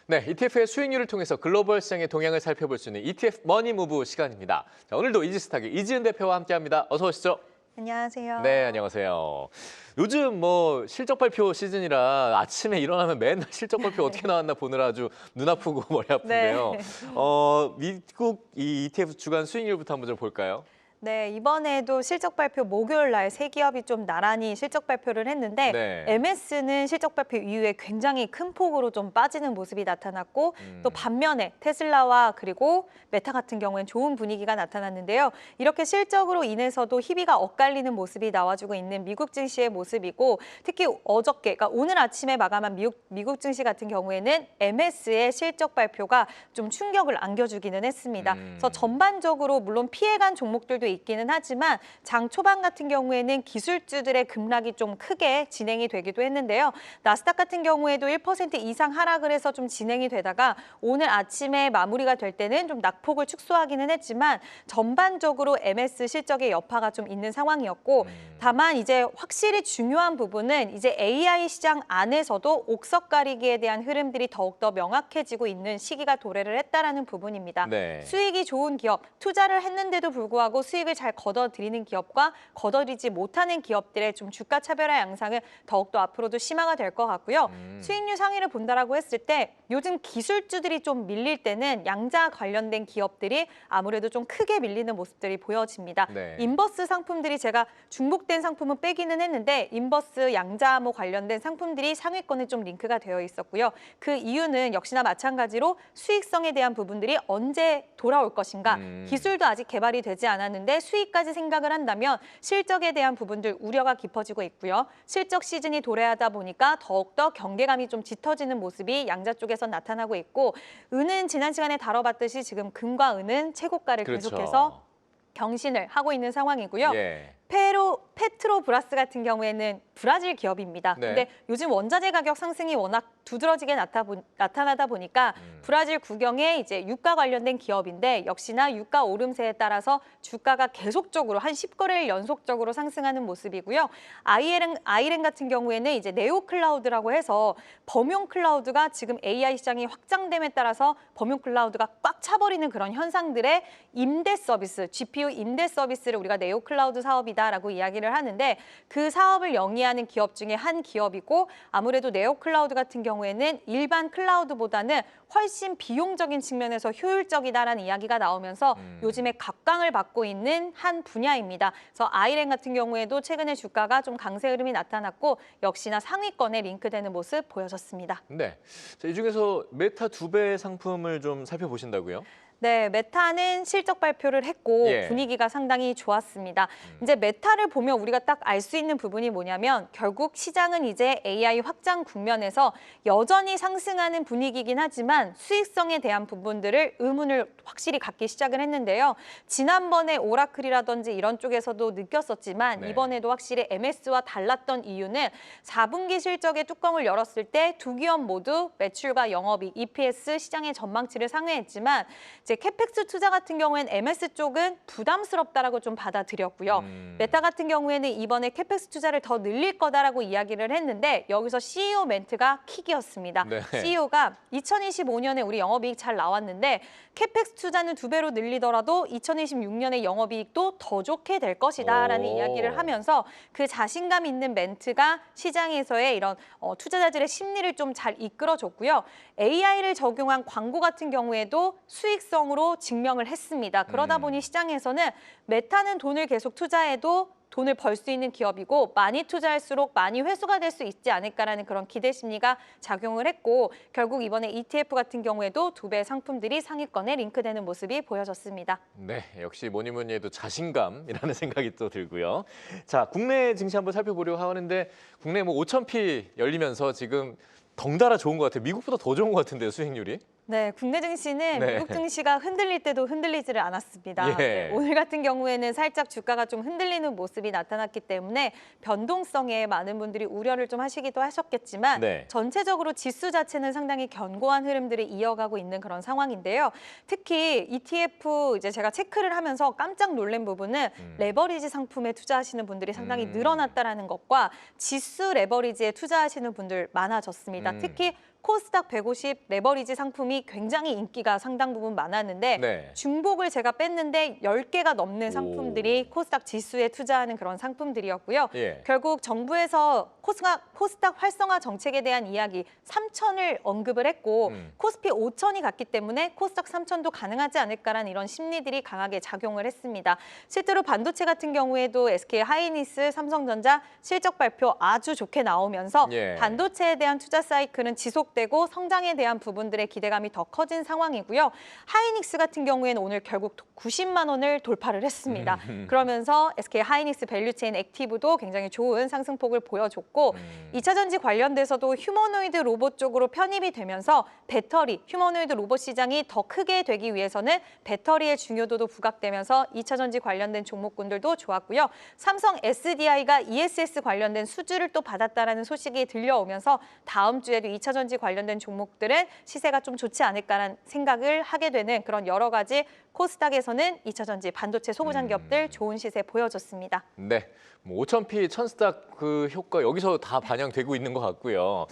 네, ETF의 수익률을 통해서 글로벌 시장의 동향을 살펴볼 수 있는 ETF 머니무브 시간입니다. 자, 오늘도 이지스탁의 이지은 대표와 함께합니다. 어서 오시죠. 안녕하세요. 네, 안녕하세요. 요즘 뭐 실적 발표 시즌이라 아침에 일어나면 맨날 실적 발표 어떻게 나왔나 보느라 아주 눈 아프고 머리 아픈데요. 네. 미국 이 ETF 주간 수익률부터 한번 좀 볼까요? 네, 이번에도 실적 발표 목요일 날 세 기업이 좀 나란히 실적 발표를 했는데 네. MS는 실적 발표 이후에 굉장히 큰 폭으로 좀 빠지는 모습이 나타났고 또 반면에 테슬라와 그리고 메타 같은 경우엔 좋은 분위기가 나타났는데요. 이렇게 실적으로 인해서도 희비가 엇갈리는 모습이 나와주고 있는 미국 증시의 모습이고 특히 어저께, 그러니까 오늘 아침에 마감한 미국 증시 같은 경우에는 MS의 실적 발표가 좀 충격을 안겨주기는 했습니다. 그래서 전반적으로 물론 피해간 종목들도 있기는 하지만 장 초반 같은 경우에는 기술주들의 급락이 좀 크게 진행이 되기도 했는데요. 나스닥 같은 경우에도 1% 이상 하락을 해서 좀 진행이 되다가 오늘 아침에 마무리가 될 때는 좀 낙폭을 축소하기는 했지만 전반적으로 MS 실적의 여파가 좀 있는 상황이었고 다만 이제 확실히 중요한 부분은 이제 AI 시장 안에서도 옥석 가리기에 대한 흐름들이 더욱더 명확해지고 있는 시기가 도래를 했다라는 부분입니다. 네. 수익이 좋은 기업, 투자를 했는데도 불구하고 수익을 잘 걷어들이는 기업과 걷어들이지 못하는 기업들의 좀 주가 차별화 양상은 더욱더 앞으로도 심화가 될 것 같고요. 수익률 상위를 본다라고 했을 때 요즘 기술주들이 좀 밀릴 때는 양자 관련된 기업들이 아무래도 좀 크게 밀리는 모습들이 보여집니다. 네. 인버스 상품들이 제가 중복된 상품은 빼기는 했는데 인버스 양자암호 관련된 상품들이 상위권에 좀 링크가 되어 있었고요. 그 이유는 역시나 마찬가지로 수익성에 대한 부분들이 언제 돌아올 것인가. 기술도 아직 개발이 되지 않았는데 수익까지 생각을 한다면 실적에 대한 부분들 우려가 깊어지고 있고요. 실적 시즌이 도래하다 보니까 더욱더 경계감이 좀 짙어지는 모습이 양자 쪽에서 나타나고 있고 은은 지난 시간에 다뤄봤듯이 지금 금과 은은 최고가를 그렇죠. 계속해서 경신을 하고 있는 상황이고요. 예. 페트로브라스 같은 경우에는 브라질 기업입니다. 네. 근데 요즘 원자재 가격 상승이 워낙 두드러지게 나타나다 보니까 브라질 국영의 이제 유가 관련된 기업인데 역시나 유가 오름세에 따라서 주가가 계속적으로 한 10거래일 연속적으로 상승하는 모습이고요. 아이렌 같은 경우에는 이제 네오 클라우드라고 해서 범용 클라우드가 지금 AI 시장이 확장됨에 따라서 범용 클라우드가 꽉 차버리는 그런 현상들의 임대 서비스, GPU 임대 서비스를 우리가 네오 클라우드 사업이다라고 이야기를 하는데 그 사업을 영위하는 기업 중에 한 기업이고 아무래도 네오 클라우드 같은 경우에는 일반 클라우드보다는 훨씬 비용적인 측면에서 효율적이다라는 이야기가 나오면서 요즘에 각광을 받고 있는 한 분야입니다. 그래서 아이렌 같은 경우에도 최근에 주가가 좀 강세 흐름이 나타났고 역시나 상위권에 링크되는 모습 보여졌습니다. 네. 자, 이 중에서 메타 2배 상품을 좀 살펴보신다고요? 네, 메타는 실적 발표를 했고 예. 분위기가 상당히 좋았습니다. 이제 메타를 보면 우리가 딱 알 수 있는 부분이 뭐냐면 결국 시장은 이제 AI 확장 국면에서 여전히 상승하는 분위기긴 하지만 수익성에 대한 부분들을 의문을 확실히 갖기 시작을 했는데요. 지난번에 오라클이라든지 이런 쪽에서도 느꼈었지만 네. 이번에도 확실히 MS와 달랐던 이유는 4분기 실적의 뚜껑을 열었을 때 두 기업 모두 매출과 영업이익, EPS 시장의 전망치를 상회했지만 이제 캐펙스 투자 같은 경우엔 MS 쪽은 부담스럽다라고 좀 받아들였고요. 메타 같은 경우에는 이번에 캐펙스 투자를 더 늘릴 거다라고 이야기를 했는데 여기서 CEO 멘트가 킥이었습니다. 네. CEO가 2025년에 우리 영업이익 잘 나왔는데 캐펙스 투자는 2배로 늘리더라도 2026년에 영업이익도 더 좋게 될 것이다라는 오. 이야기를 하면서 그 자신감 있는 멘트가 시장에서의 이런 투자자들의 심리를 좀 잘 이끌어줬고요. AI를 적용한 광고 같은 경우에도 수익성으로 증명을 했습니다. 그러다 보니 시장에서는 메타는 돈을 계속 투자해도 돈을 벌 수 있는 기업이고 많이 투자할수록 많이 회수가 될 수 있지 않을까라는 그런 기대 심리가 작용을 했고 결국 이번에 ETF 같은 경우에도 2배 상품들이 상위권에 링크되는 모습이 보여졌습니다. 네, 역시 뭐니 뭐니 해도 자신감이라는 생각이 또 들고요. 자, 국내 증시 한번 살펴보려고 하는데 국내 뭐 5,000피 열리면서 지금 덩달아 좋은 것 같아요. 미국보다 더 좋은 것 같은데요, 수익률이? 네, 국내 증시는 네. 미국 증시가 흔들릴 때도 흔들리지를 않았습니다. 예. 네, 오늘 같은 경우에는 살짝 주가가 좀 흔들리는 모습이 나타났기 때문에 변동성에 많은 분들이 우려를 좀 하시기도 하셨겠지만 네. 전체적으로 지수 자체는 상당히 견고한 흐름들을 이어가고 있는 그런 상황인데요. 특히 ETF 이제 제가 체크를 하면서 깜짝 놀란 부분은 레버리지 상품에 투자하시는 분들이 상당히 늘어났다라는 것과 지수 레버리지에 투자하시는 분들 많아졌습니다. 특히 코스닥 150 레버리지 상품이 굉장히 인기가 상당 부분 많았는데 네. 중복을 제가 뺐는데 10개가 넘는 상품들이 코스닥 지수에 투자하는 그런 상품들이었고요. 예. 결국 정부에서 코스닥 활성화 정책에 대한 이야기 3천을 언급을 했고 코스피 5천이 갔기 때문에 코스닥 3천도 가능하지 않을까라는 이런 심리들이 강하게 작용을 했습니다. 실제로 반도체 같은 경우에도 SK 하이닉스, 삼성전자 실적 발표 아주 좋게 나오면서 예. 반도체에 대한 투자 사이클은 지속되고 성장에 대한 부분들의 기대감이 더 커진 상황이고요. 하이닉스 같은 경우에는 오늘 결국 90만 원을 돌파를 했습니다. 그러면서 SK 하이닉스 밸류체인 액티브도 굉장히 좋은 상승폭을 보여줬고 2차 전지 관련돼서도 휴머노이드 로봇 쪽으로 편입이 되면서 배터리, 휴머노이드 로봇 시장이 더 크게 되기 위해서는 배터리의 중요도도 부각되면서 2차 전지 관련된 종목군들도 좋았고요. 삼성 SDI가 ESS 관련된 수주를 또 받았다라는 소식이 들려오면서 다음 주에도 2차 전지 관련된 종목들은 시세가 좀 좋지 않을까라는 생각을 하게 되는 그런 여러 가지 코스닥에서는 2차 전지 반도체 소부장 기업들 좋은 시세 보여줬습니다. 네. 뭐 5,000p 천스닥 그 효과 여기서 다 반영되고 있는 것 같고요.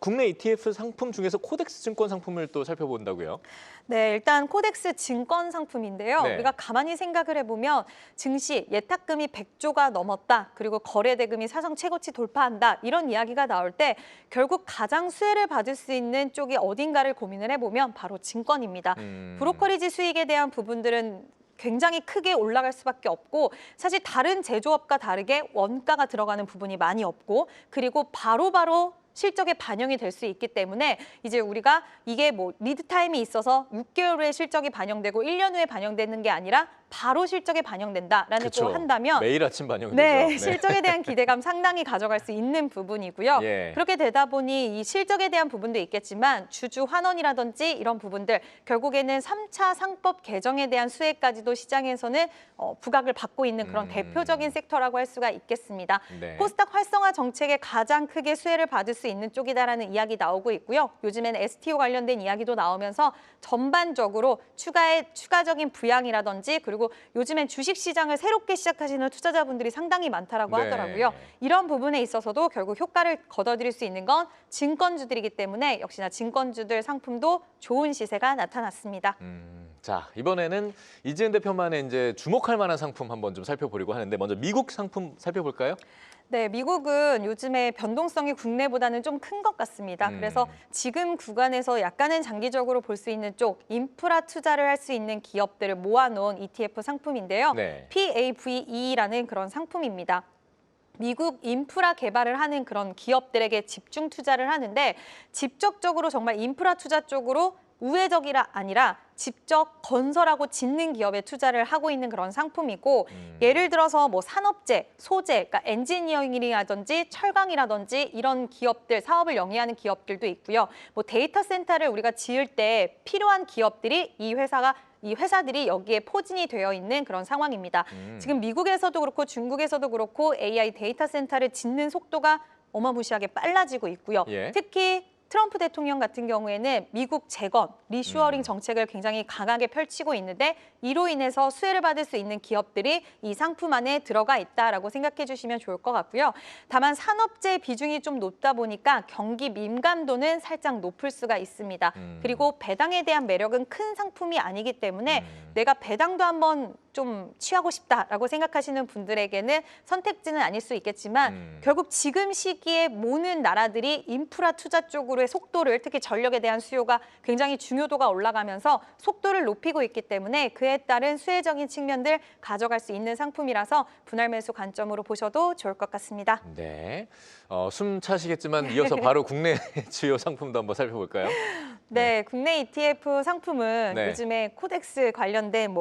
국내 ETF 상품 중에서 코덱스 증권 상품을 또 살펴본다고요? 네, 일단 코덱스 증권 상품인데요. 네. 우리가 가만히 생각을 해보면 증시 예탁금이 100조가 넘었다. 그리고 거래 대금이 사상 최고치 돌파한다. 이런 이야기가 나올 때 결국 가장 수혜를 받을 수 있는 쪽이 어딘가를 고민을 해보면 바로 증권입니다. 브로커리지 수익에 대한 부분들은 굉장히 크게 올라갈 수밖에 없고 사실 다른 제조업과 다르게 원가가 들어가는 부분이 많이 없고 그리고 바로바로 실적에 반영이 될 수 있기 때문에 이제 우리가 이게 뭐 리드 타임이 있어서 6개월 후에 실적이 반영되고 1년 후에 반영되는 게 아니라 바로 실적에 반영된다라는 그쵸. 걸 한다면 매일 아침 반영이 네, 되죠. 실적에 대한 기대감 상당히 가져갈 수 있는 부분이고요. 예. 그렇게 되다 보니 이 실적에 대한 부분도 있겠지만 주주 환원이라든지 이런 부분들 결국에는 3차 상법 개정에 대한 수혜까지도 시장에서는 부각을 받고 있는 그런 대표적인 섹터라고 할 수가 있겠습니다. 네. 코스닥 활성화 정책에 가장 크게 수혜를 받을 수 있는 쪽이다라는 이야기 나오고 있고요. 요즘엔 STO 관련된 이야기도 나오면서 전반적으로 추가적인 부양이라든지 그리고 요즘엔 주식시장을 새롭게 시작하시는 투자자분들이 상당히 많다라고 네. 하더라고요. 이런 부분에 있어서도 결국 효과를 거둬들일 수 있는 건 증권주들이기 때문에 역시나 증권주들 상품도 좋은 시세가 나타났습니다. 자, 이번에는 이지은 대표만의 이제 주목할 만한 상품 한번 좀 살펴보려고 하는데 먼저 미국 상품 살펴볼까요? 네, 미국은 요즘에 변동성이 국내보다는 좀 큰 것 같습니다. 그래서 지금 구간에서 약간은 장기적으로 볼 수 있는 쪽 인프라 투자를 할 수 있는 기업들을 모아놓은 ETF 상품인데요. 네. PAVE라는 그런 상품입니다. 미국 인프라 개발을 하는 그런 기업들에게 집중 투자를 하는데 직접적으로 정말 인프라 투자 쪽으로 우회적이라 아니라 직접 건설하고 짓는 기업에 투자를 하고 있는 그런 상품이고 예를 들어서 뭐 산업재, 소재, 그러니까 엔지니어링이라든지 철강이라든지 이런 기업들, 사업을 영위하는 기업들도 있고요. 뭐 데이터 센터를 우리가 지을 때 필요한 기업들이 이 회사들이 여기에 포진이 되어 있는 그런 상황입니다. 지금 미국에서도 그렇고 중국에서도 그렇고 AI 데이터 센터를 짓는 속도가 어마무시하게 빨라지고 있고요. 예. 특히 트럼프 대통령 같은 경우에는 미국 재건, 리슈어링 정책을 굉장히 강하게 펼치고 있는데 이로 인해서 수혜를 받을 수 있는 기업들이 이 상품 안에 들어가 있다라고 생각해 주시면 좋을 것 같고요. 다만 산업재 비중이 좀 높다 보니까 경기 민감도는 살짝 높을 수가 있습니다. 그리고 배당에 대한 매력은 큰 상품이 아니기 때문에 내가 배당도 한번 좀 취하고 싶다라고 생각하시는 분들에게는 선택지는 아닐 수 있겠지만 결국 지금 시기에 모든 나라들이 인프라 투자 쪽으로의 속도를 특히 전력에 대한 수요가 굉장히 중요도가 올라가면서 속도를 높이고 있기 때문에 그에 따른 수혜적인 측면들 가져갈 수 있는 상품이라서 분할 매수 관점으로 보셔도 좋을 것 같습니다. 네. 숨 차시겠지만 이어서 바로 국내 주요 상품도 한번 살펴볼까요? 네, 국내 ETF 상품은 네. 요즘에 코덱스 관련된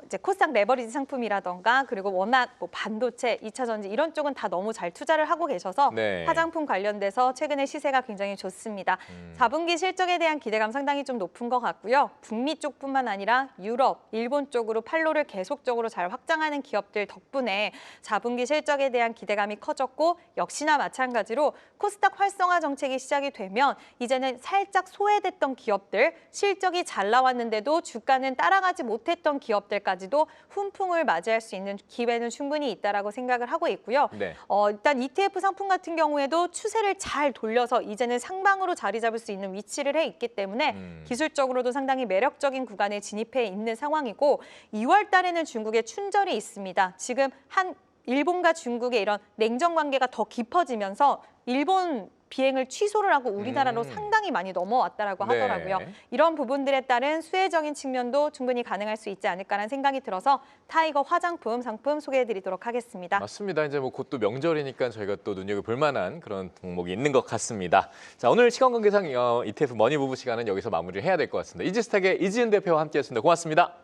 이제 코스닥 레버리지 상품이라던가 그리고 워낙 뭐 반도체, 2차 전지 이런 쪽은 다 너무 잘 투자를 하고 계셔서 네. 화장품 관련돼서 최근에 시세가 굉장히 좋습니다. 4분기 실적에 대한 기대감 상당히 좀 높은 것 같고요. 북미 쪽뿐만 아니라 유럽, 일본 쪽으로 판로를 계속적으로 잘 확장하는 기업들 덕분에 4분기 실적에 대한 기대감이 커졌고 역시나 마찬가지로 코스닥 활성화 정책이 시작이 되면 이제는 살짝 소외됐던 기업들, 실적이 잘 나왔는데도 주가는 따라가지 못했던 기업들까지 내년까지도 훈풍을 맞이할 수 있는 기회는 충분히 있다라고 생각을 하고 있고요. 네. 일단 ETF 상품 같은 경우에도 추세를 잘 돌려서 이제는 상방으로 자리 잡을 수 있는 위치를 해 있기 때문에 기술적으로도 상당히 매력적인 구간에 진입해 있는 상황이고 2월 달에는 중국의 춘절이 있습니다. 지금 일본과 중국의 이런 냉전 관계가 더 깊어지면서 일본 비행을 취소를 하고 우리나라로 상당히 많이 넘어왔다라고 네. 하더라고요. 이런 부분들에 따른 수혜적인 측면도 충분히 가능할 수 있지 않을까라는 생각이 들어서 타이거 화장품 상품 소개해드리도록 하겠습니다. 맞습니다. 이제 뭐 곧 또 명절이니까 저희가 또 눈여겨볼 만한 그런 종목이 있는 것 같습니다. 자, 오늘 시간 관계상 ETF 머니 부부 시간은 여기서 마무리를 해야 될 것 같습니다. 이지스탁의 이지은 대표와 함께했습니다. 고맙습니다.